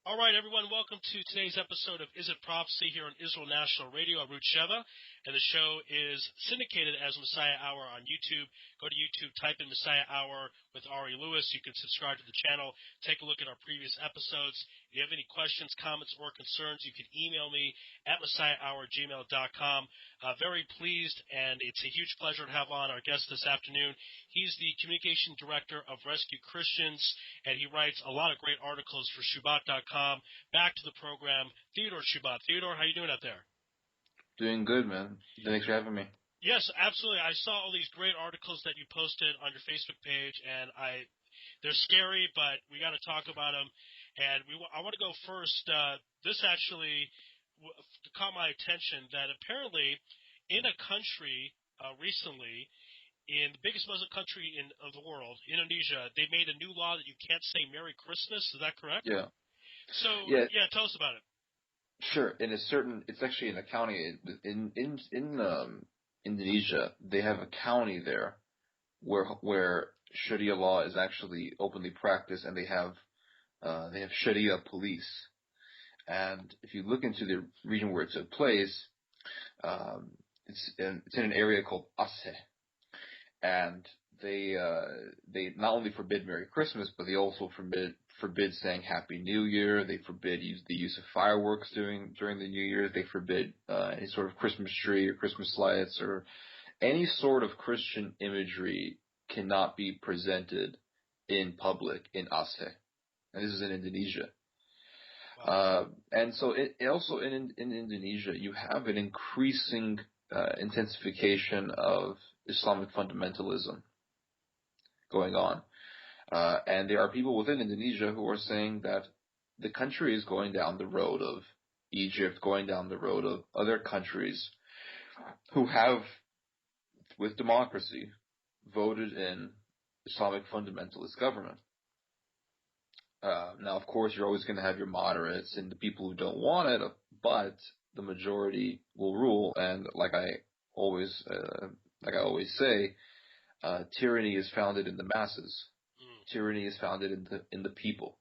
All right, everyone, welcome to today's episode of Is It Prophecy here on Israel National Radio. I'm Ruth Sheva, and the show is syndicated as Messiah Hour on YouTube. Go to YouTube, type in Messiah Hour with Ari Louis. You can subscribe to the channel, take a look at our previous episodes. If you have any questions, comments, or concerns, you can email me at messiahhour@gmail.com. Very pleased, and it's a huge pleasure to have on our guest this afternoon. He's the communication director of Rescue Christians, and he writes a lot of great articles for Shobeat.com. Back to the program, Theodore Shobeat. Theodore, how you doing out there? Doing good, man. Thanks for having me. Yes, absolutely. I saw all these great articles that you posted on your Facebook page, and they're scary, but we got to talk about them. And I want to go first. This actually caught my attention that apparently in a country recently, in the biggest Muslim country of the world, Indonesia, they made a new law that you can't say Merry Christmas. Is that correct? Yeah. So, tell us about it. Sure. It's actually in a county in Indonesia. They have a county there where Sharia law is actually openly practiced, and they have Sharia police. And if you look into the region where it took place, it's in an area called Aceh. And they not only forbid Merry Christmas, but they also forbid saying Happy New Year. They forbid the use of fireworks during the New Year. They forbid any sort of Christmas tree or Christmas lights or any sort of Christian imagery cannot be presented in public in Aceh. And this is in Indonesia. Wow. And so also in Indonesia, you have an increasing intensification of Islamic fundamentalism going on. And there are people within Indonesia who are saying that the country is going down the road of Egypt, going down the road of other countries who have, with democracy, voted in Islamic fundamentalist government. Now, of course, you're always going to have your moderates and the people who don't want it, but the majority will rule. And like I always say, tyranny is founded in the masses. Tyranny is founded in the people,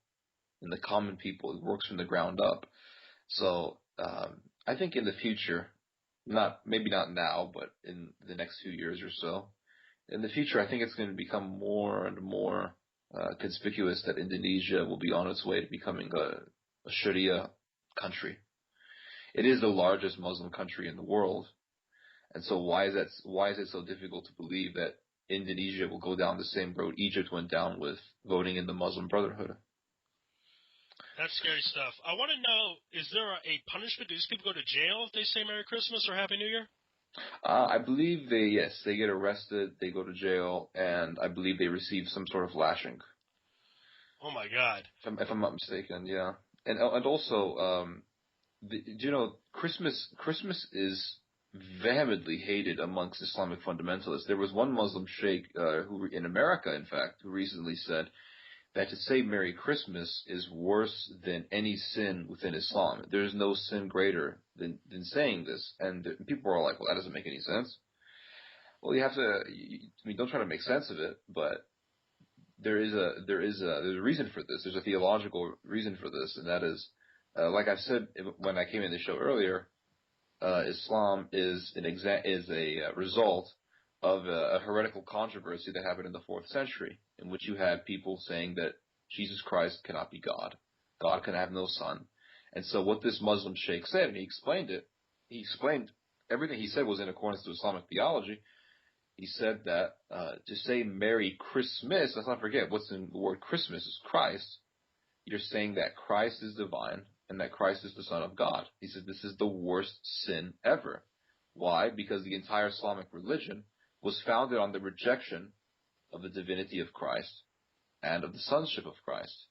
in the common people. It works from the ground up. So I think in the future, maybe not now, but in the next few years or so, in the future, I think it's going to become more and more conspicuous that Indonesia will be on its way to becoming a Sharia country. It is the largest Muslim country in the world, and so why is it so difficult to believe that Indonesia will go down the same road Egypt went down with voting in the Muslim Brotherhood? That's scary stuff. I want to know, is there a punishment? Do these people go to jail if they say Merry Christmas or Happy New Year? I believe they get arrested, they go to jail, and I believe they receive some sort of lashing. Oh my God! If I'm not mistaken, yeah. And also, do you know, Christmas is vehemently hated amongst Islamic fundamentalists. There was one Muslim sheikh who, in America, in fact, who recently said that to say Merry Christmas is worse than any sin within Islam. There's no sin greater than saying this. And people are like, well, that doesn't make any sense. Well, you have to, don't try to make sense of it, but there's a reason for this. There's a theological reason for this, and that is, like I said when I came in the show earlier, Islam is a result of a heretical controversy that happened in the 4th century, in which you had people saying that Jesus Christ cannot be God. God can have no son. And so what this Muslim sheikh said, and he explained everything he said was in accordance to Islamic theology. He said that to say Merry Christmas, let's not forget what's in the word Christmas is Christ. You're saying that Christ is divine and that Christ is the Son of God. He said this is the worst sin ever. Why? Because the entire Islamic religion was founded on the rejection of the divinity of Christ and of the sonship of Christ.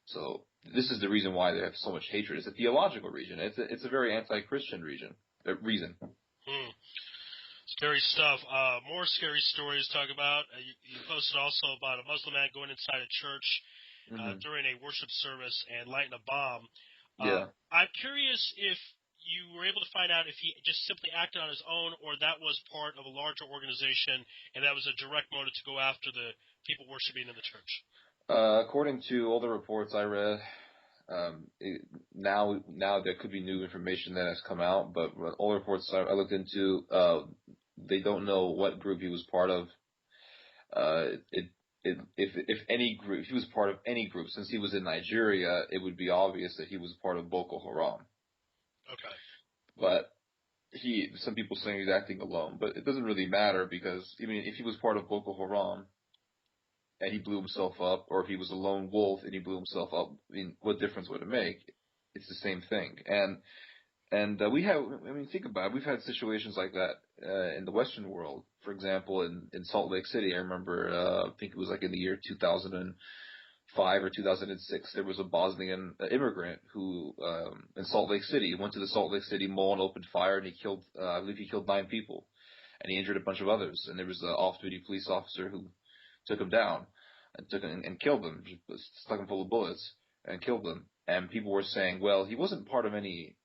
So this is the reason why they have so much hatred. It's a theological reason. It's a very anti-Christian reason. Scary stuff. More scary stories to talk about. You posted also about a Muslim man going inside a church during a worship service and lighting a bomb. Yeah. I'm curious if you were able to find out if he just simply acted on his own or that was part of a larger organization and that was a direct motive to go after the people worshiping in the church. According to all the reports I read, Now there could be new information that has come out, but all reports I looked into, they don't know what group he was part of. If any group, if he was part of any group, since he was in Nigeria, it would be obvious that he was part of Boko Haram. Okay. But some people saying he's acting alone, but it doesn't really matter because, I mean, if he was part of Boko Haram and he blew himself up, or if he was a lone wolf and he blew himself up, I mean, what difference would it make? It's the same thing. And we have, I mean, think about it. We've had situations like that in the Western world. For example, in Salt Lake City, I remember, I think it was like in the year 2005 or 2006, there was a Bosnian immigrant who, in Salt Lake City, went to the Salt Lake City mall and opened fire, and he killed, I believe he killed 9 people, and he injured a bunch of others. And there was an off-duty police officer who took him down and killed him, just stuck him full of bullets and killed him. And people were saying, well, he wasn't part of any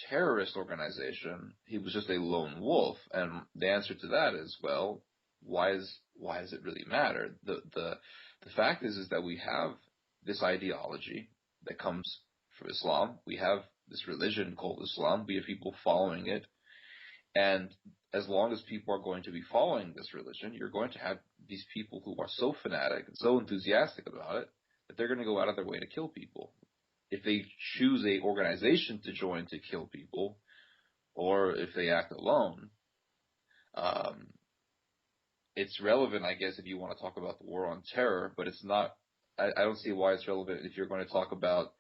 terrorist organization. He was just a lone wolf. And the answer to that is, well, why does it really matter? The fact is that we have this ideology that comes from Islam. We have this religion called Islam. We have people following it. And as long as people are going to be following this religion, you're going to have these people who are so fanatic and so enthusiastic about it that they're going to go out of their way to kill people. If they choose a organization to join to kill people, or if they act alone, it's relevant, I guess, if you want to talk about the war on terror, but it's not. I don't see why it's relevant if you're going to talk about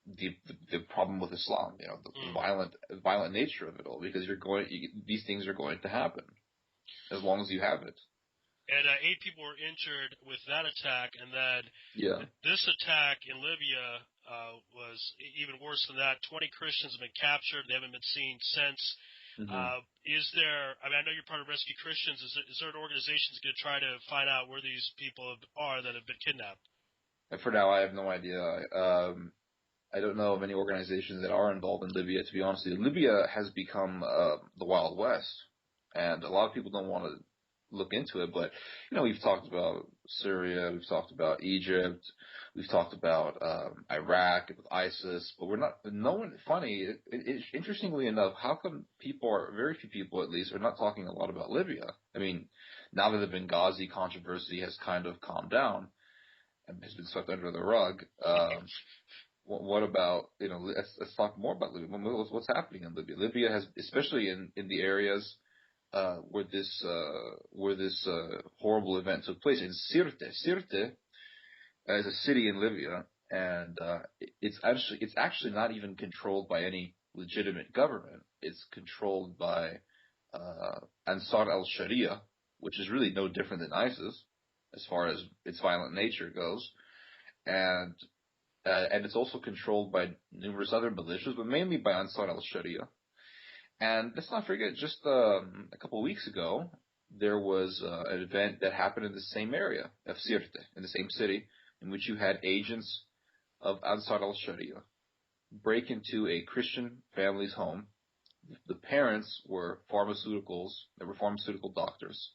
the problem with Islam, you know, the violent nature of it all, because these things are going to happen as long as you have it. And 8 people were injured with that attack, and then this attack in Libya was even worse than that. 20 Christians have been captured. They haven't been seen since. Mm-hmm. Is there, I mean, I know you're part of Rescue Christians. Is there an organization that's going to try to find out where these people are that have been kidnapped? For now, I have no idea. I don't know of any organizations that are involved in Libya, to be honest with you. Libya has become the Wild West, and a lot of people don't want to look into it, but, you know, we've talked about Syria, we've talked about Egypt, we've talked about Iraq with ISIS, but interestingly enough, how come very few people at least, are not talking a lot about Libya? I mean, now that the Benghazi controversy has kind of calmed down and has been swept under the rug, what about, you know, let's talk more about Libya. What's happening in Libya? Libya has, especially in the areas where this horrible event took place in Sirte. Sirte is a city in Libya, and it's actually not even controlled by any legitimate government. It's controlled by Ansar al-Sharia, which is really no different than ISIS as far as its violent nature goes, and it's also controlled by numerous other militias, but mainly by Ansar al-Sharia. And let's not forget, just a couple of weeks ago, there was an event that happened in the same area of Sirte, in the same city, in which you had agents of Ansar al-Sharia break into a Christian family's home. The parents were pharmaceutical doctors,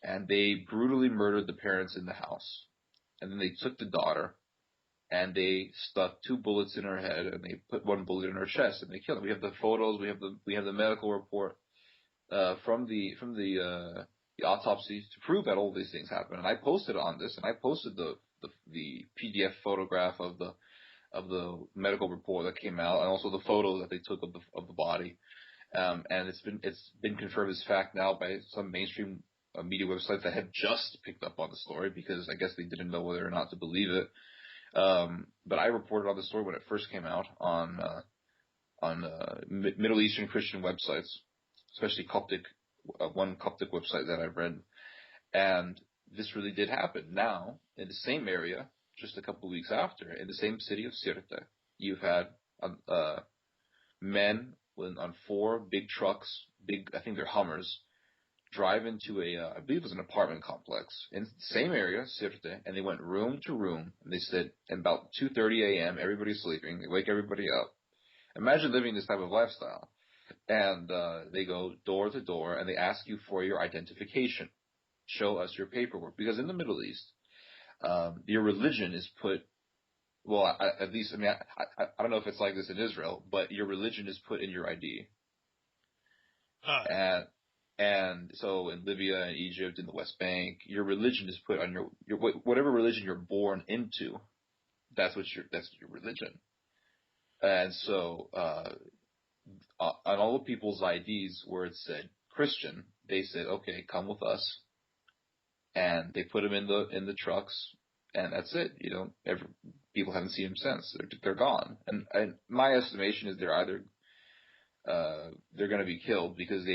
and they brutally murdered the parents in the house. And then they took the daughter, and they stuck 2 bullets in her head, and they put 1 bullet in her chest, and they killed her. We have the photos, we have the medical report from the autopsy to prove that all these things happened. And I posted on this, and I posted the PDF photograph of the medical report that came out, and also the photos that they took of the body. And it's been confirmed as fact now by some mainstream media websites that have just picked up on the story, because I guess they didn't know whether or not to believe it. But I reported on the story when it first came out on Middle Eastern Christian websites, especially one Coptic website that I've read, and this really did happen. Now, in the same area, just a couple of weeks after, in the same city of Sirte, you've had men on 4 big trucks, I think they're Hummers, drive into I believe it was an apartment complex in the same area, Sirte, and they went room to room, and they said, at about 2:30 a.m., everybody's sleeping, they wake everybody up. Imagine living this type of lifestyle. And they go door to door, and they ask you for your identification. Show us your paperwork. Because in the Middle East, your religion is put. Well, at least, I mean, I don't know if it's like this in Israel, but your religion is put in your ID. And so in Libya and Egypt and the West Bank, your religion is put on your whatever religion you're born into. That's your religion. And so on all the people's IDs where it said Christian, they said, okay, come with us, and they put them in the trucks, and that's it. People haven't seen them since. They're gone. And my estimation is they're either they're going to be killed because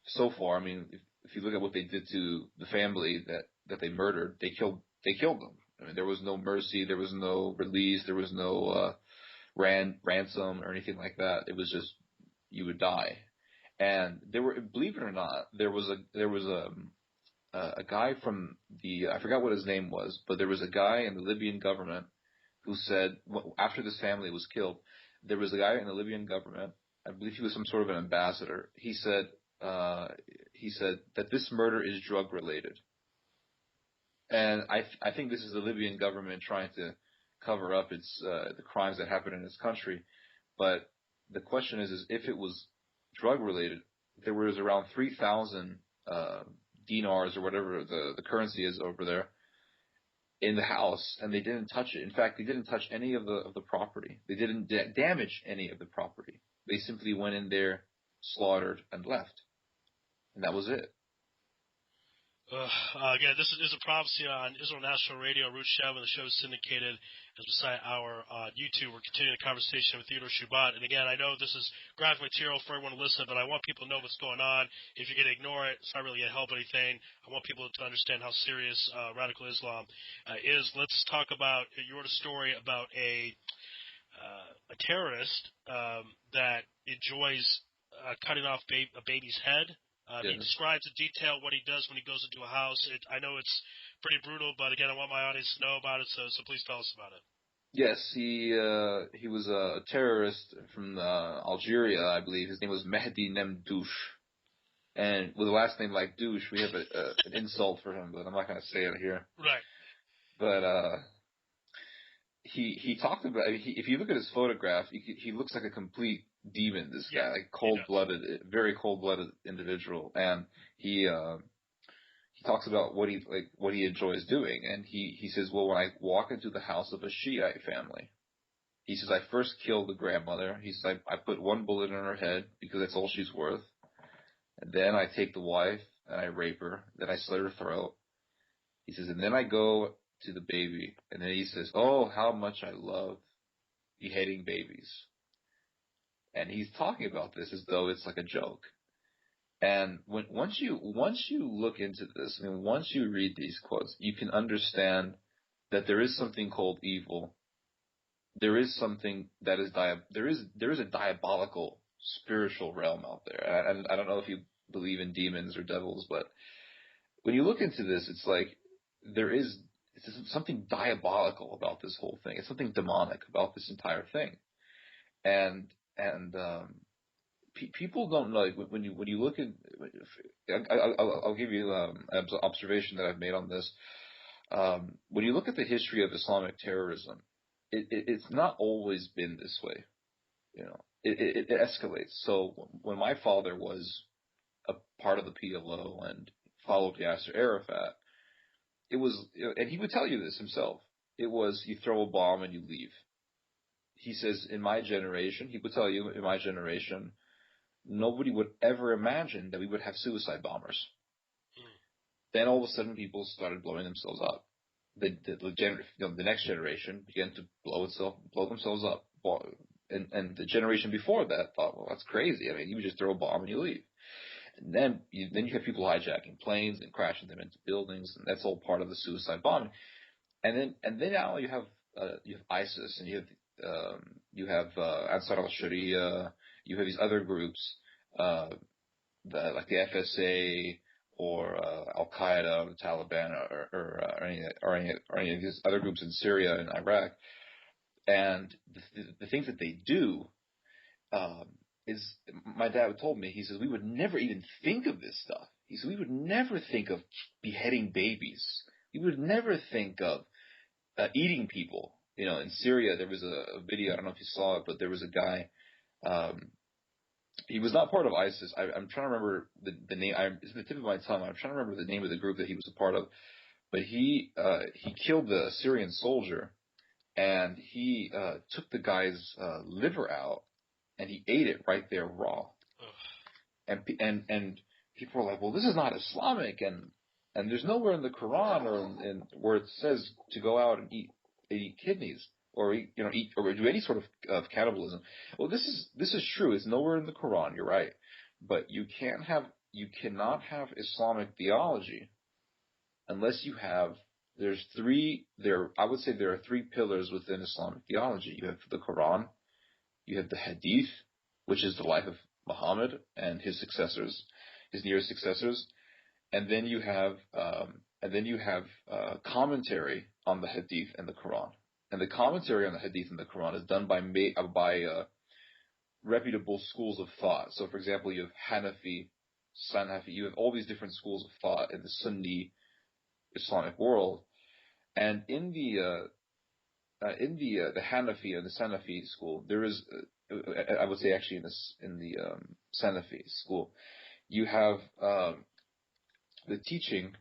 so far, I mean, if you look at what they did to the family that they murdered, they killed them. I mean, there was no mercy, there was no release, there was no ransom or anything like that. It was just you would die. And believe it or not, there was a guy from I forgot what his name was, but there was a guy in the Libyan government who said, after this family was killed, there was a guy in the Libyan government, I believe he was some sort of an ambassador. He said that this murder is drug related. And I think this is the Libyan government trying to cover up the crimes that happened in its country. But the question is if it was drug related, there was around 3,000 dinars or whatever the currency is over there in the house, and they didn't touch it. In fact, they didn't touch any of the property. They didn't damage any of the property. They simply went in there, slaughtered, and left. And that was it. Again, this is a prophecy on Israel National Radio. Ruth Shev, the show is syndicated as Messiah Hour on YouTube. We're continuing the conversation with Theodore Shobeat. And again, I know this is graphic material for everyone to listen, but I want people to know what's going on. If you're going to ignore it, it's not really going to help anything. I want people to understand how serious radical Islam is. Let's talk about your story about a terrorist that enjoys cutting off a baby's head. He describes in detail what he does when he goes into a house. I know it's pretty brutal, but again, I want my audience to know about it, so please tell us about it. Yes, he was a terrorist from Algeria, I believe. His name was Mehdi Nemdouche. And with a last name like douche, we have an insult for him, but I'm not going to say it here. Right. But he talked about, if you look at his photograph, he looks like a complete demon, this guy, like cold-blooded, very cold-blooded individual. And he talks about what he enjoys doing. And he says, well, when I walk into the house of a Shiite family, he says, I first kill the grandmother. He says, I put one bullet in her head because that's all she's worth. And then I take the wife and I rape her. Then I slit her throat. He says, and then I go to the baby. And then he says, oh, how much I love beheading babies. And he's talking about this as though it's like a joke. And once you look into this, I mean, once you read these quotes, you can understand that there is something called evil. There is something that is there is a diabolical spiritual realm out there. And I don't know if you believe in demons or devils, but when you look into this, it's like it's something diabolical about this whole thing. It's something demonic about this entire thing. And people don't know, like, when you look at, I'll give you an observation that I've made on this. When you look at the history of Islamic terrorism, it's not always been this way. It escalates. So when my father was a part of the PLO and followed Yasser Arafat, it was, and he would tell you this himself. It was, you throw a bomb and you leave. He says, in my generation, he would tell you, in my generation, nobody would ever imagine that we would have suicide bombers. Then all of a sudden, people started blowing themselves up. The next generation began to blow themselves up. And the generation before that thought, well, that's crazy. I mean, you would just throw a bomb and you leave. And then you have people hijacking planes and crashing them into buildings, and that's all part of the suicide bombing. And then now you have ISIS, and you have Ansar al-Sharia. You have these other groups, like the FSA or Al Qaeda or the Taliban or any of these other groups in Syria and Iraq. And the things that they do is, my dad told me, he says, we would never even think of this stuff. He said, we would never think of beheading babies. We would never think of eating people. In Syria, there was a video, I don't know if you saw it, but there was a guy, he was not part of ISIS. I'm trying to remember the name. It's the tip of my tongue. I'm trying to remember the name of the group that he was a part of. But he killed the Syrian soldier, and he took the guy's liver out, and he ate it right there raw. And people were like, well, this is not Islamic, and there's nowhere in the Quran or where it says to go out and eat kidneys or eat or do any sort of cannibalism. Well, this is true. It's nowhere in the Quran. You're right, but you cannot have Islamic theology unless you have. I would say there are three pillars within Islamic theology. You have the Quran, you have the Hadith, which is the life of Muhammad and his successors, his nearest successors, and then you have commentary on the Hadith and the Quran. And the commentary on the Hadith and the Quran is done by reputable schools of thought. So, for example, you have Hanafi, Sanafi, you have all these different schools of thought in the Sunni Islamic world, and in the Hanafi and the Sanafi school, there is, I would say actually in the Sanafi school, you have the teaching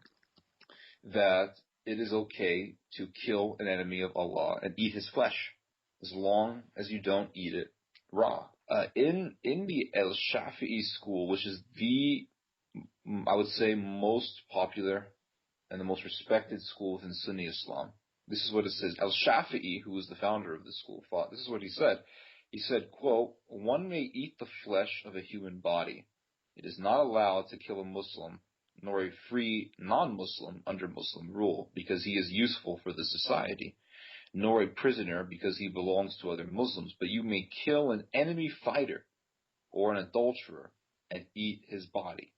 that it is okay to kill an enemy of Allah and eat his flesh, as long as you don't eat it raw. In the Al-Shafi'i school, which is I would say, most popular and the most respected school within Sunni Islam, this is what it says. Al-Shafi'i, who was the founder of the school of thought, this is what he said. He said, quote, "One may eat the flesh of a human body. It is not allowed to kill a Muslim, nor a free non-Muslim under Muslim rule, because he is useful for the society, nor a prisoner because he belongs to other Muslims. But you may kill an enemy fighter or an adulterer and eat his body."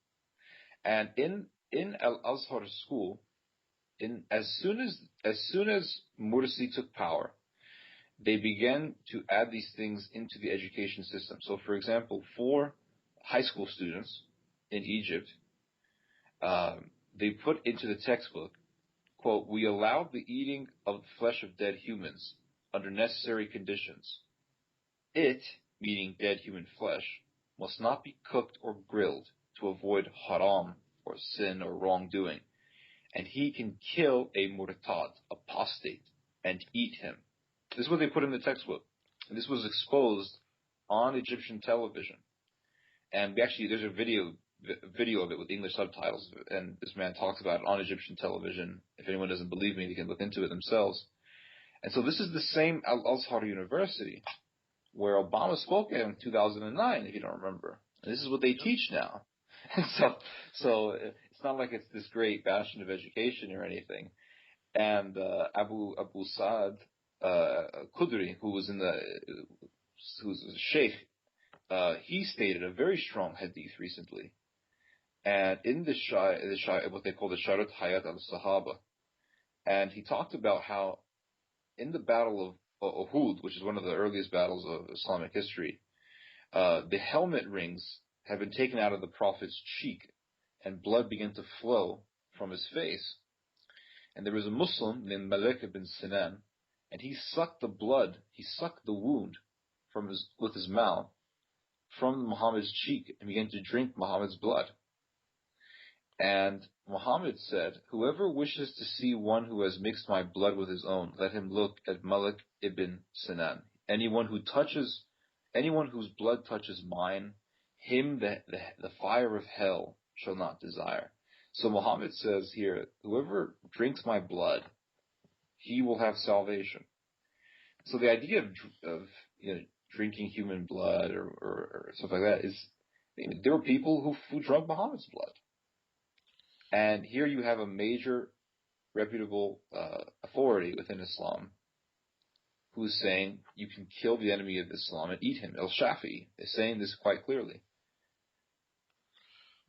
And in Al-Azhar school, as soon as Mursi took power, they began to add these things into the education system. So, for example, for high school students in Egypt, they put into the textbook, quote, "We allowed the eating of the flesh of dead humans under necessary conditions. It," meaning dead human flesh, "must not be cooked or grilled to avoid haram or sin or wrongdoing. And he can kill a murtad, apostate, and eat him." This is what they put in the textbook. And this was exposed on Egyptian television. And there's a video of it with English subtitles, and this man talks about it on Egyptian television. If anyone doesn't believe me, they can look into it themselves. And so this is the same Al-Azhar University where Obama spoke at in 2009, if you don't remember. And this is what they teach now. So it's not like it's this great bastion of education or anything. And Abu Sa'd Qudri, who's a sheikh, he stated a very strong hadith recently. And in what they call the Sharat Hayat al-Sahaba, and he talked about how in the Battle of Uhud, which is one of the earliest battles of Islamic history, the helmet rings had been taken out of the Prophet's cheek, and blood began to flow from his face. And there was a Muslim named Malik ibn Sinan, and he sucked the wound with his mouth from Muhammad's cheek and began to drink Muhammad's blood. And Muhammad said, "Whoever wishes to see one who has mixed my blood with his own, let him look at Malik ibn Sinan. Anyone whose blood touches mine, him the fire of hell shall not desire." So Muhammad says here, whoever drinks my blood, he will have salvation. So the idea of drinking human blood or stuff like that is, there were people who drank Muhammad's blood. And here you have a major, reputable authority within Islam who is saying you can kill the enemy of Islam and eat him. Al-Shafi'i is saying this quite clearly.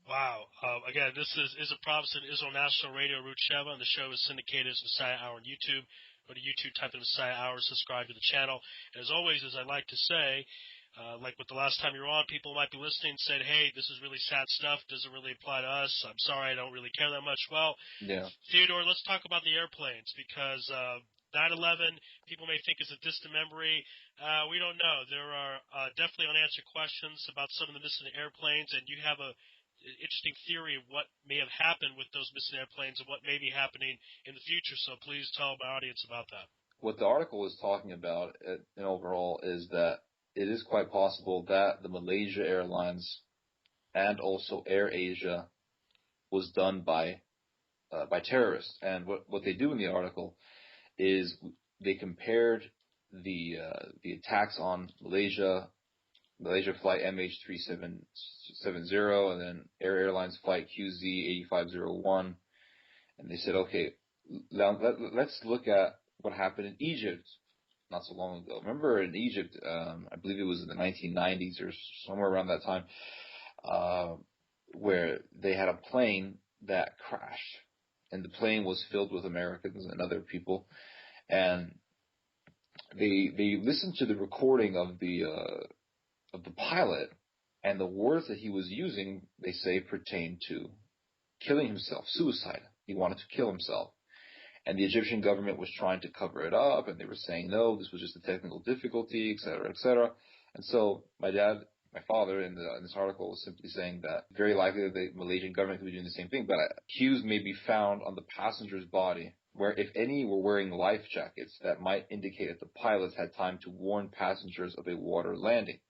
Wow. Again, this is a Prophecy in Israel National Radio, Root Sheva, and the show is syndicated as Messiah Hour on YouTube. Go to YouTube, type in Messiah Hour, subscribe to the channel. And as always, as I like to say, like with the last time you were on, people might be listening and said, "Hey, this is really sad stuff. Doesn't really apply to us. I'm sorry, I don't really care that much." Well, yeah. Theodore, let's talk about the airplanes, because 9/11, people may think is a distant memory. We don't know. There are definitely unanswered questions about some of the missing airplanes, and you have a interesting theory of what may have happened with those missing airplanes and what may be happening in the future. So please tell my audience about that. What the article is talking about in overall is that it is quite possible that the Malaysia Airlines and also Air Asia was done by terrorists. And what they do in the article is they compared the attacks on Malaysia flight MH370 and then Air Airlines flight QZ8501, and they said, okay, now let's look at what happened in Egypt not so long ago. Remember in Egypt, I believe it was in the 1990s or somewhere around that time, where they had a plane that crashed, and the plane was filled with Americans and other people, and they listened to the recording of the pilot, and the words that he was using, they say, pertained to killing himself, suicide. He wanted to kill himself. And the Egyptian government was trying to cover it up, and they were saying, no, this was just a technical difficulty, et cetera, et cetera. And so my father, in this article was simply saying that very likely the Malaysian government could be doing the same thing, but cues may be found on the passenger's body, where if any were wearing life jackets, that might indicate that the pilots had time to warn passengers of a water landing.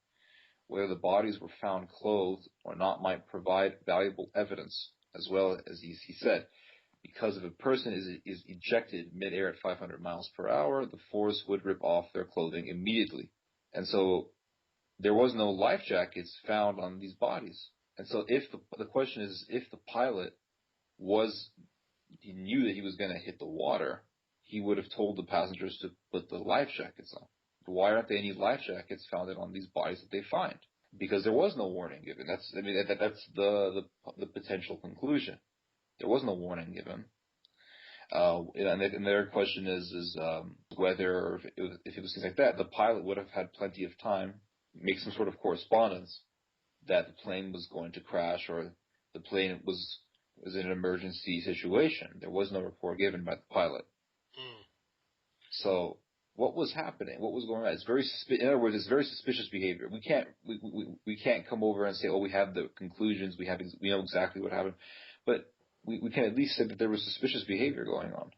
Whether the bodies were found clothed or not might provide valuable evidence, as well as he said. Because if a person is ejected midair at 500 miles per hour, the force would rip off their clothing immediately. And so there was no life jackets found on these bodies. And so if the question is, if the pilot he knew that he was going to hit the water, he would have told the passengers to put the life jackets on. But why aren't there any life jackets found on these bodies that they find? Because there was no warning given. That's the potential conclusion. There was no warning given. And their question is whether if it was things like that, the pilot would have had plenty of time, make some sort of correspondence that the plane was going to crash or the plane was in an emergency situation. There was no report given by the pilot. So what was happening? What was going on? In other words, it's very suspicious behavior. We can't come over and say, oh, we have the conclusions, we know exactly what happened, but we can at least say that there was suspicious behavior going on.